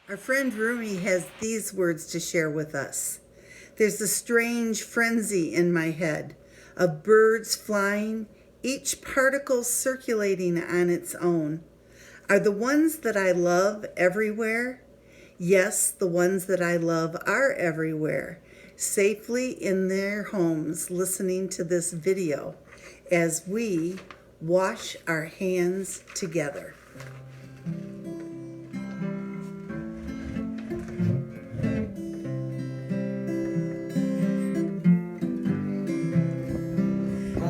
Our friend Rumi has these words to share with us. There's a strange frenzy in my head of birds flying, each particle circulating on its own. Are the ones that I love everywhere? Yes, the ones that I love are everywhere, safely in their homes listening to this video as we wash our hands together.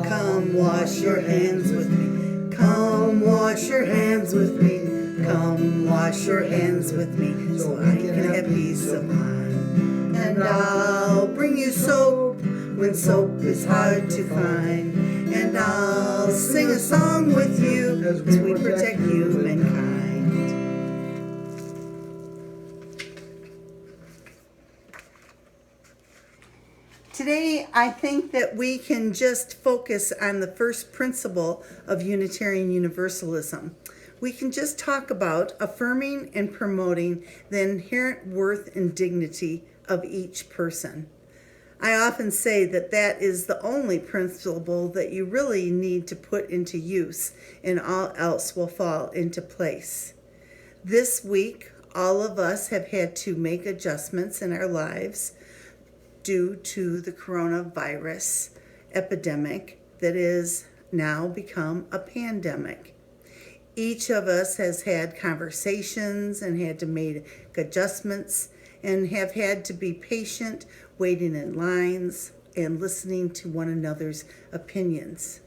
Come wash your hands with me. Come wash your hands with me. Come wash your hands with me so I can have peace of mind. And I'll bring you soap when soap is hard to find. And I'll sing a song with you as we protect humankind. Today, I think that we can just focus on the first principle of Unitarian Universalism. We can just talk about affirming and promoting the inherent worth and dignity of each person. I often say that that is the only principle that you really need to put into use, and all else will fall into place. This week, all of us have had to make adjustments in our lives due to the coronavirus epidemic that is now become a pandemic. Each of us has had conversations and had to make adjustments and have had to be patient, waiting in lines and listening to one another's opinions.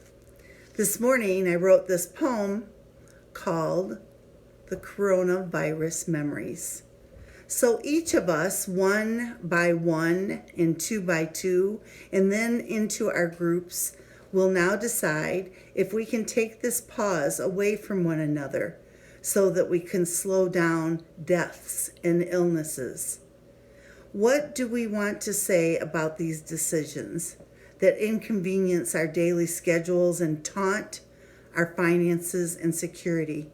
This morning I wrote this poem called The Coronavirus Memories. So each of us, one by one and two by two, and then into our groups, will now decide if we can take this pause away from one another so that we can slow down deaths and illnesses. What do we want to say about these decisions that inconvenience our daily schedules and taunt our finances and security?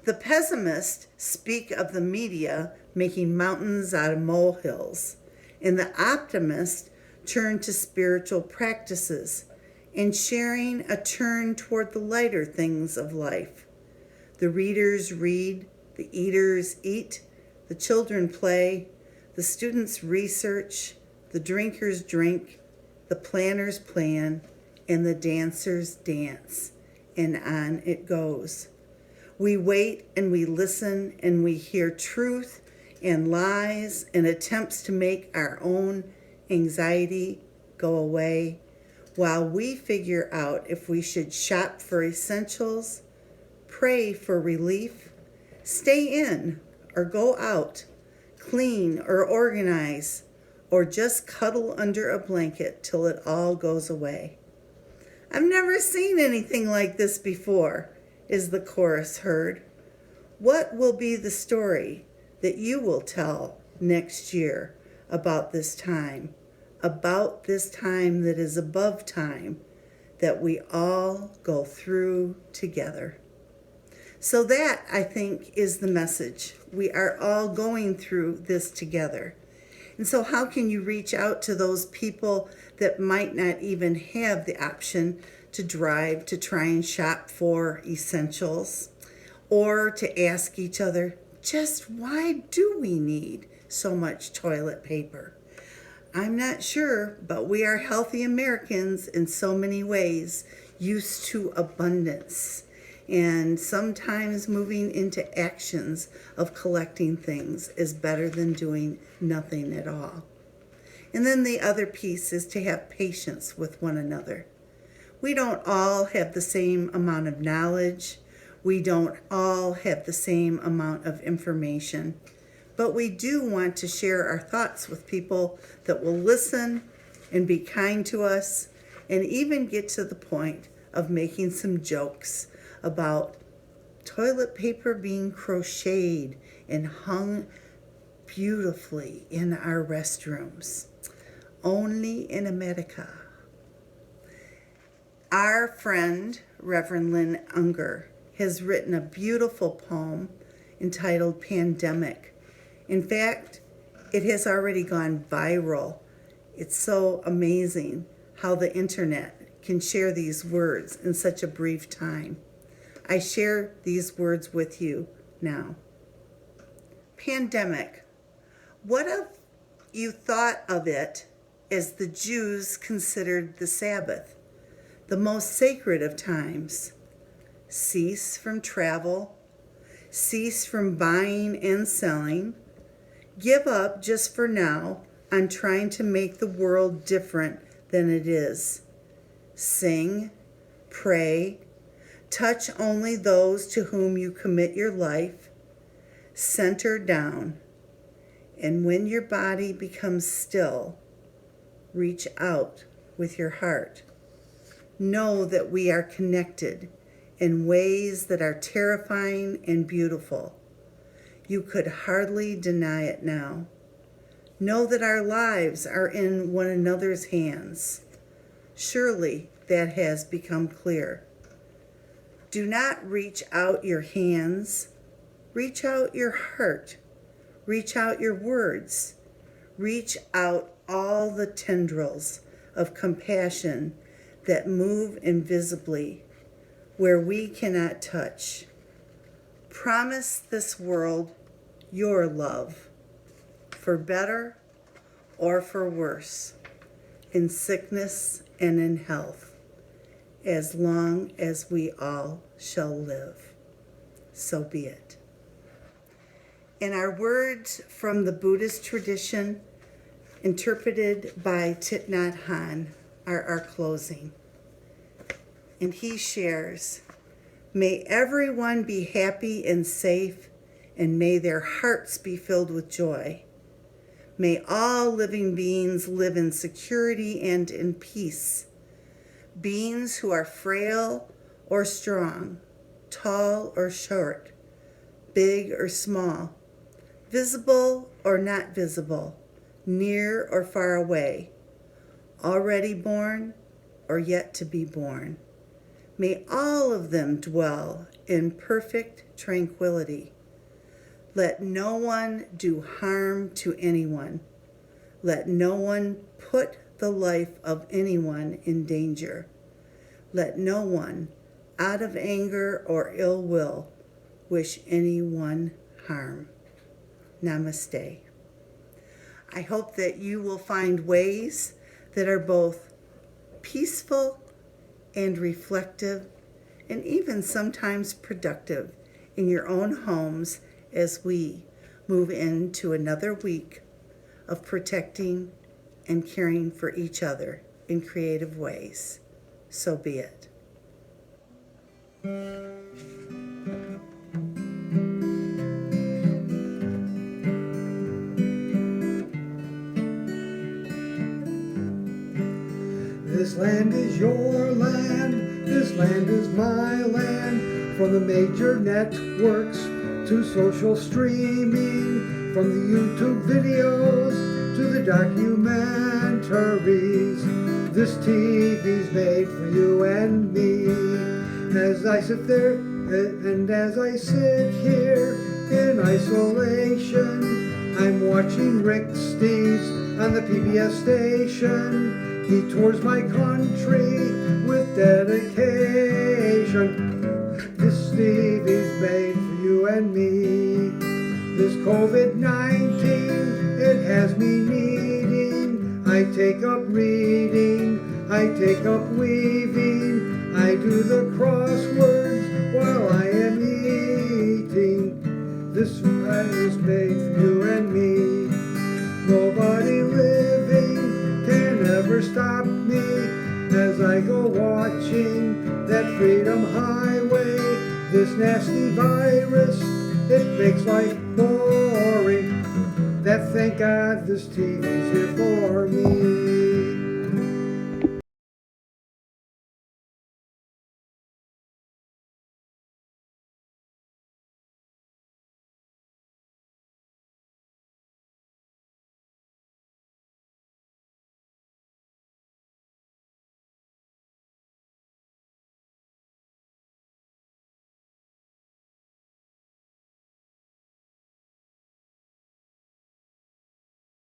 The pessimists speak of the media making mountains out of molehills, and the optimists turn to spiritual practices and sharing a turn toward the lighter things of life. The readers read, the eaters eat, the children play, the students research, the drinkers drink, the planners plan, and the dancers dance, and on it goes. We wait and we listen and we hear truth and lies and attempts to make our own anxiety go away while we figure out if we should shop for essentials, pray for relief, stay in or go out, clean or organize, or just cuddle under a blanket till it all goes away. I've never seen anything like this before, is the chorus heard. What will be the story that you will tell next year about this time that is above time, that we all go through together? So that, I think, is the message. We are all going through this together. And so how can you reach out to those people that might not even have the option to drive to try and shop for essentials, or to ask each other, just why do we need so much toilet paper? I'm not sure, but we are healthy Americans in so many ways, used to abundance, and sometimes moving into actions of collecting things is better than doing nothing at all. And then the other piece is to have patience with one another. We don't all have the same amount of knowledge. We don't all have the same amount of information. But we do want to share our thoughts with people that will listen and be kind to us, and even get to the point of making some jokes about toilet paper being crocheted and hung beautifully in our restrooms. Only in America. Our friend, Reverend Lynn Unger, has written a beautiful poem entitled Pandemic, In fact, it has already gone viral. It's so amazing how the internet can share these words in such a brief time. I share these words with you now. Pandemic. What if you thought of it as the Jews considered the Sabbath, the most sacred of times? Cease from travel, cease from buying and selling, give up just for now on trying to make the world different than it is. Sing, pray, touch only those to whom you commit your life, center down, and when your body becomes still, reach out with your heart. Know that we are connected in ways that are terrifying and beautiful. You could hardly deny it now. Know that our lives are in one another's hands. Surely that has become clear. Do not reach out your hands. Reach out your heart. Reach out your words. Reach out all the tendrils of compassion that move invisibly where we cannot touch. Promise this world your love, for better or for worse, in sickness and in health, as long as we all shall live. So be it. And our words from the Buddhist tradition, interpreted by Thich Nhat Hanh, are our closing. And he shares, "May everyone be happy and safe, and may their hearts be filled with joy. May all living beings live in security and in peace. Beings who are frail or strong, tall or short, big or small, visible or not visible, near or far away, already born or yet to be born. May all of them dwell in perfect tranquility. Let no one do harm to anyone. Let no one put the life of anyone in danger. Let no one, out of anger or ill will, wish anyone harm." Namaste. I hope that you will find ways that are both peaceful and reflective, and even sometimes productive in your own homes as we move into another week of protecting and caring for each other in creative ways. So be it. This land is your land, this land is my land. From the major networks to social streaming, from the YouTube videos to the documentaries, this TV's made for you and me. As I sit there and as I sit here in isolation, I'm watching Rick Steves on the PBS station. He tours my country with dedication. This Stevie's made for you and me. This COVID-19, it has me needing. I take up reading, I take up weaving. I do the crosswords while I am eating. This land is made for you and me. Nobody living can ever stop me as I go watching that Freedom Highway. This nasty virus, it makes life boring. That thank God this TV's here for me.